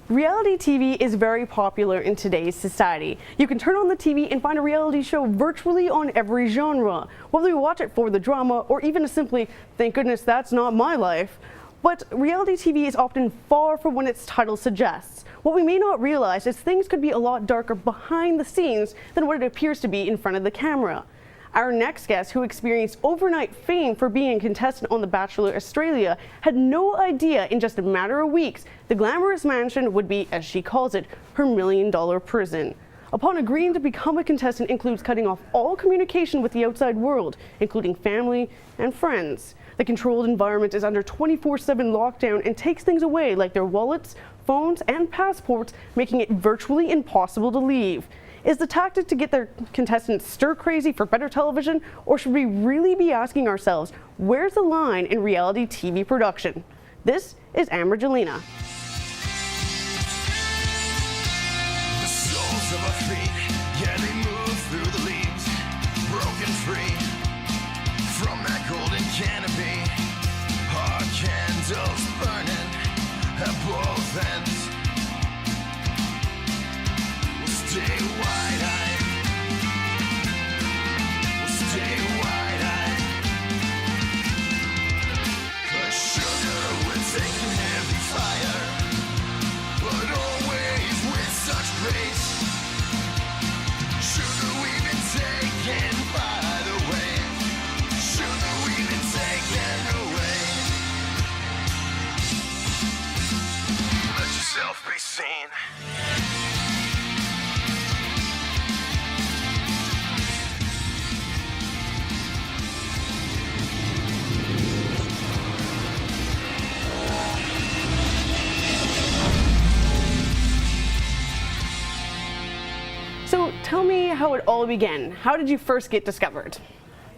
Reality TV is very popular in today's society. You can turn on the TV and find a reality show virtually on every genre, whether you watch it for the drama or even to simply, thank goodness that's not my life. But reality TV is often far from what its title suggests. What we may not realize is things could be a lot darker behind the scenes than what it appears to be in front of the camera. Our next guest, who experienced overnight fame for being a contestant on The Bachelor Australia, had no idea in just a matter of weeks the glamorous mansion would be, as she calls it, her $1 million prison. Upon agreeing to become a contestant includes cutting off all communication with the outside world, including family and friends. The controlled environment is under 24/7 lockdown and takes things away like their wallets, phones, and passports, making it virtually impossible to leave. Is the tactic to get their contestants stir-crazy for better television, or should we really be asking ourselves, where's the line in reality TV production? This is Gelina. The soles of our feet, yeah, they move through the leaves, broken free from that golden canopy. Our candles burning at both ends. Stay wide-eyed. Stay wide-eyed. 'Cause sugar we're taking heavy fire, but always with such grace. Sugar we've been taken by the way. Sugar we've been taken away. Let yourself be seen. So tell me how it all began. How did you first get discovered?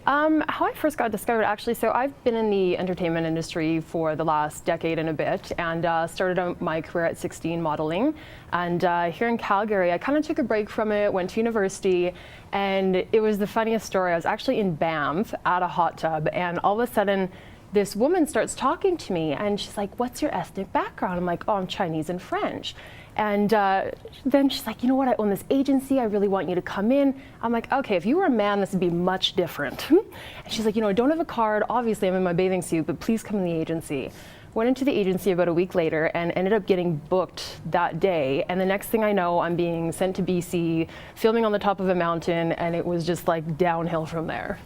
How I first got discovered, actually, so I've been in the entertainment industry for the last decade and a bit, and started out my career at 16 modeling. And here in Calgary, I kind of took a break from it, went to university, and it was the funniest story. I was actually in Banff at a hot tub, and all of a sudden, this woman starts talking to me, and she's like, "What's your ethnic background?" I'm like, "Oh, I'm Chinese and French." And then she's like, "You know what, I own this agency, I really want you to come in." I'm like, "Okay, if you were a man, this would be much different." And she's like, "You know, I don't have a card, obviously I'm in my bathing suit, but please come in the agency." Went into the agency about a week later and ended up getting booked that day. And the next thing I know, I'm being sent to BC, filming on the top of a mountain, and it was just like downhill from there.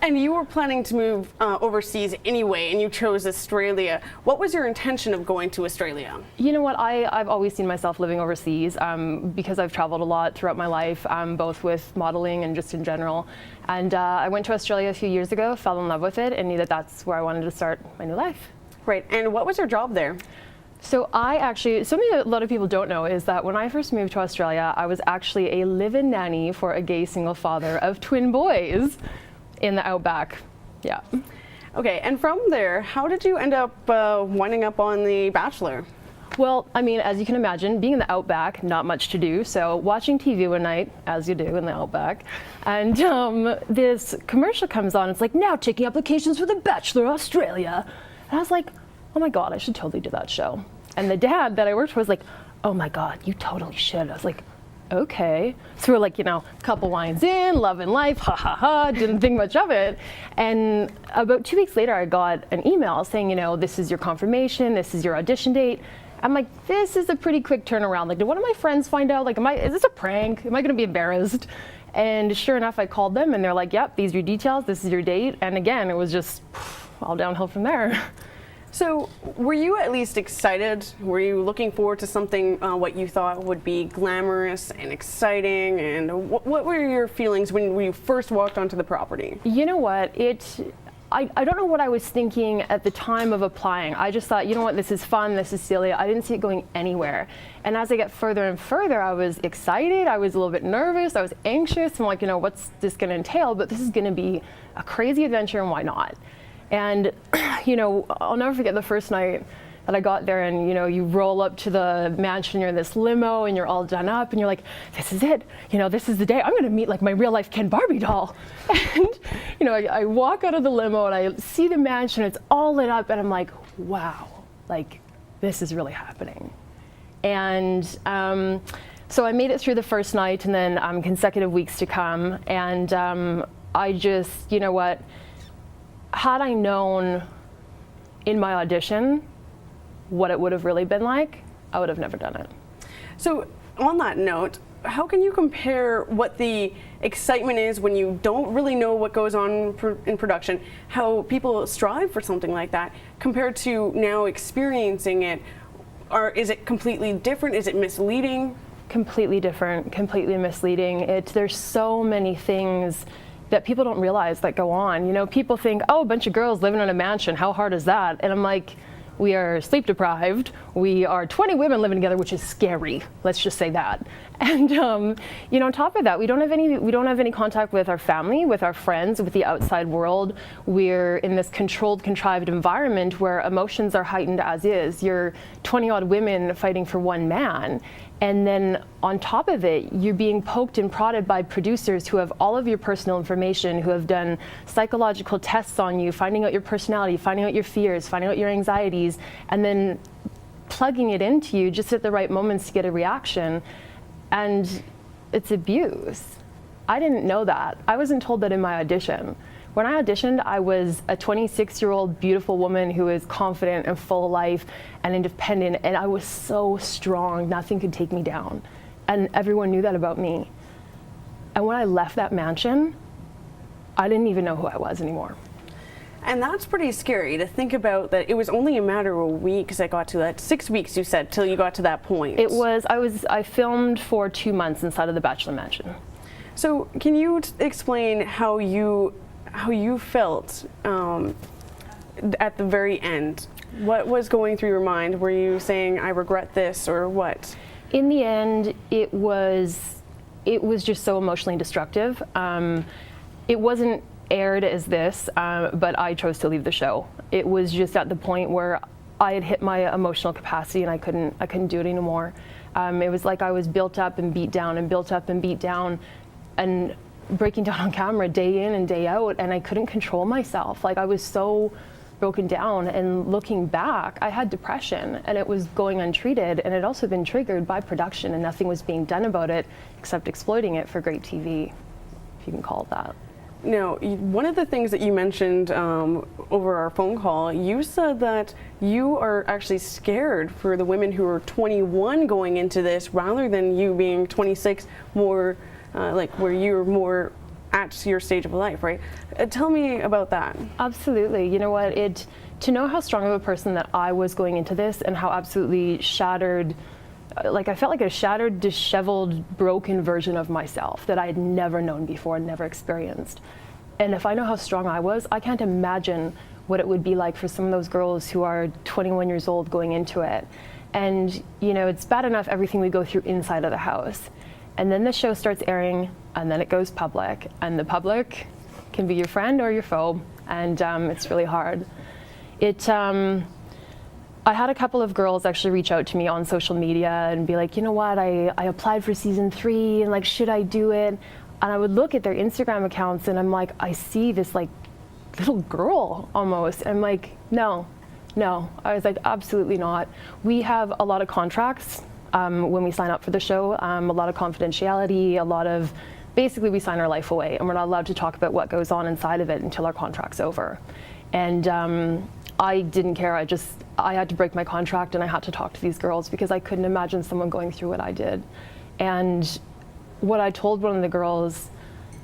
And you were planning to move overseas anyway, and you chose Australia. What was your intention of going to Australia? You know what, I've always seen myself living overseas because I've traveled a lot throughout my life, both with modeling and just in general. And I went to Australia a few years ago, fell in love with it, and knew that that's where I wanted to start my new life. Right, and what was your job there? So I actually, something that a lot of people don't know is that when I first moved to Australia, I was actually a live-in nanny for a gay single father of twin boys in the outback. Yeah. Okay, and from there, how did you end up winding up on The Bachelor? Well, I mean, as you can imagine, being in the outback, not much to do. So watching TV one night, as you do in the outback, and this commercial comes on. It's like, "Now taking applications for The Bachelor Australia." And I was like, "Oh my God, I should totally do that show." And the dad that I worked for was like, "Oh my God, you totally should." I was like, "Okay." So we're like, a couple lines in, love and life, ha ha ha, didn't think much of it. And about 2 weeks later, I got an email saying, "This is your confirmation, this is your audition date." I'm like, this is a pretty quick turnaround. Like, did one of my friends find out? Like, is this a prank? Am I gonna be embarrassed? And sure enough, I called them and they're like, "Yep, these are your details, this is your date." And again, it was just all downhill from there. So were you at least excited? Were you looking forward to something what you thought would be glamorous and exciting? And what were your feelings when you first walked onto the property? You know what? I don't know what I was thinking at the time of applying. I just thought, you know what, this is fun, this is silly. I didn't see it going anywhere. And as I get further and further, I was excited, I was a little bit nervous, I was anxious. I'm like, what's this gonna entail? But this is gonna be a crazy adventure, and why not? And I'll never forget the first night that I got there, and you roll up to the mansion, you're in this limo and you're all done up and you're like, "This is it, this is the day I'm gonna meet like my real life Ken Barbie doll." And I walk out of the limo and I see the mansion, it's all lit up, and I'm like, wow, like this is really happening. And so I made it through the first night, and then consecutive weeks to come. And I just, you know what, had I known in my audition what it would have really been like, I would have never done it. So on that note, how can you compare what the excitement is when you don't really know what goes on in production, how people strive for something like that, compared to now experiencing it? Or is it completely different? Is it misleading? Completely different, completely misleading. There's so many things that people don't realize that go on. You know, people think, oh, a bunch of girls living in a mansion, how hard is that? And I'm like, we are sleep deprived. We are 20 women living together, which is scary. Let's just say that. And you know, on top of that, we don't have any contact with our family, with our friends, with the outside world. We're in this controlled, contrived environment where emotions are heightened as is. You're 20-odd women fighting for one man. And then on top of it, you're being poked and prodded by producers who have all of your personal information, who have done psychological tests on you, finding out your personality, finding out your fears, finding out your anxieties, and then plugging it into you just at the right moments to get a reaction. And it's abuse. I didn't know that. I wasn't told that in my audition. When I auditioned, I was a 26-year-old beautiful woman who is confident and full of life and independent, and I was so strong, nothing could take me down. And everyone knew that about me. And when I left that mansion, I didn't even know who I was anymore. And that's pretty scary to think about, that it was only a matter of weeks that got to that. 6 weeks, you said, till you got to that point. It was, I filmed for 2 months inside of the Bachelor mansion. So can you explain how you felt at the very end? What was going through your mind? Were you saying, I regret this, or what? In the end, it was just so emotionally destructive. It wasn't aired as this, but I chose to leave the show. It was just at the point where I had hit my emotional capacity and I couldn't do it anymore. It was like I was built up and beat down and built up and beat down, and breaking down on camera day in and day out, and I couldn't control myself. Like, I was so broken down, and looking back, I had depression and it was going untreated, and it had also been triggered by production, and nothing was being done about it except exploiting it for great TV, if you can call it that. Now, one of the things that you mentioned over our phone call, you said that you are actually scared for the women who are 21 going into this, rather than you being 26, more like where you're more at your stage of life, right? Tell me about that. Absolutely. You know what? To know how strong of a person that I was going into this, and how absolutely shattered, like I felt like a shattered, disheveled, broken version of myself that I had never known before, never experienced. And if I know how strong I was, I can't imagine what it would be like for some of those girls who are 21 years old going into it. And, you know, it's bad enough everything we go through inside of the house. And then the show starts airing, and then it goes public. And the public can be your friend or your foe, and it's really hard. I had a couple of girls actually reach out to me on social media and be like, you know what, I applied for season 3, and like, should I do it? And I would look at their Instagram accounts, and I'm like, I see this like little girl almost. And I'm like, no. I was like, absolutely not. We have a lot of contracts when we sign up for the show, a lot of confidentiality, basically we sign our life away, and we're not allowed to talk about what goes on inside of it until our contract's over. And I didn't care. I had to break my contract, and I had to talk to these girls because I couldn't imagine someone going through what I did. And what I told one of the girls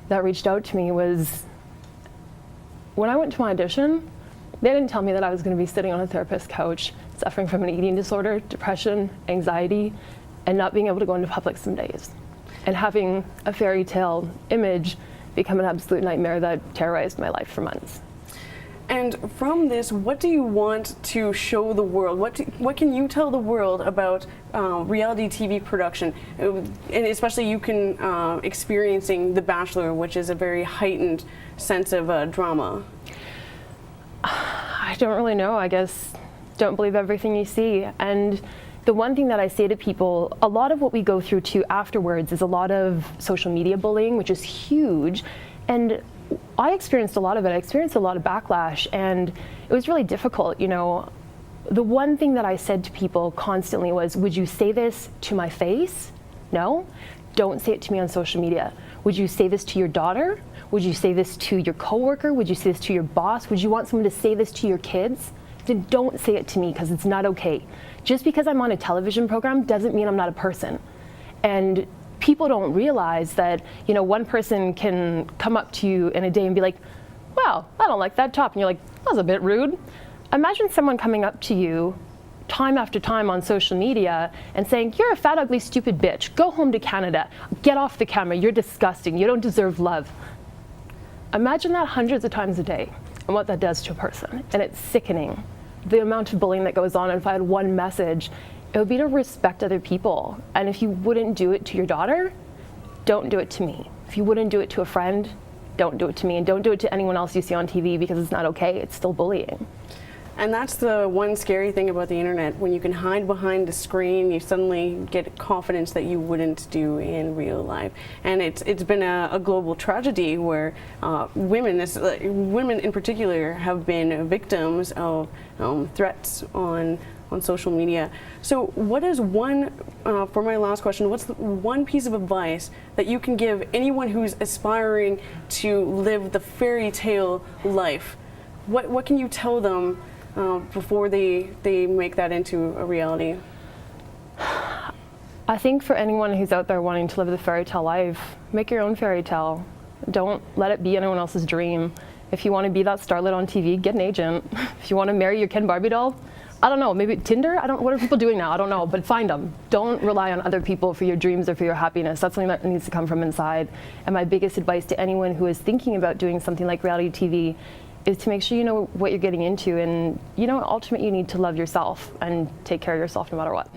that reached out to me was, when I went to my audition, they didn't tell me that I was going to be sitting on a therapist's couch, suffering from an eating disorder, depression, anxiety, and not being able to go into public some days, and having a fairy tale image become an absolute nightmare that terrorized my life for months. And from this, what do you want to show the world? What can you tell the world about reality TV production? And especially you can experiencing The Bachelor, which is a very heightened sense of drama. I don't really know. I guess don't believe everything you see. And the one thing that I say to people, a lot of what we go through too afterwards is a lot of social media bullying, which is huge. And I experienced a lot of it. I experienced a lot of backlash, and it was really difficult. You know, The one thing that I said to people constantly was, would you say this to my face? No. Don't say it to me on social media. Would you say this to your daughter? Would you say this to your coworker? Would you say this to your boss? Would you want someone to say this to your kids? Then don't say it to me, because it's not okay. Just because I'm on a television program doesn't mean I'm not a person. And people don't realize that, you know, one person can come up to you in a day and be like, wow, I don't like that top. And you're like, that was a bit rude. Imagine someone coming up to you time after time on social media and saying, you're a fat, ugly, stupid bitch. Go home to Canada. Get off the camera. You're disgusting. You don't deserve love. Imagine that hundreds of times a day and what that does to a person. And it's sickening. The amount of bullying that goes on. And if I had one message, it would be to respect other people. And if you wouldn't do it to your daughter, don't do it to me. If you wouldn't do it to a friend, don't do it to me. And don't do it to anyone else you see on TV, because it's not okay. It's still bullying. And that's the one scary thing about the internet. When you can hide behind the screen, you suddenly get confidence that you wouldn't do in real life. And it's been a global tragedy where women in particular have been victims of threats on social media. So what is for my last question, what's the one piece of advice that you can give anyone who's aspiring to live the fairy tale life? What can you tell them before they make that into a reality? I think for anyone who's out there wanting to live the fairy tale life, make your own fairy tale. Don't let it be anyone else's dream. If you want to be that starlet on TV, get an agent. If you want to marry your Ken Barbie doll, I don't know, maybe Tinder? What are people doing now? I don't know, but find them. Don't rely on other people for your dreams or for your happiness. That's something that needs to come from inside. And my biggest advice to anyone who is thinking about doing something like reality TV is to make sure you know what you're getting into, and you know, ultimately you need to love yourself and take care of yourself no matter what.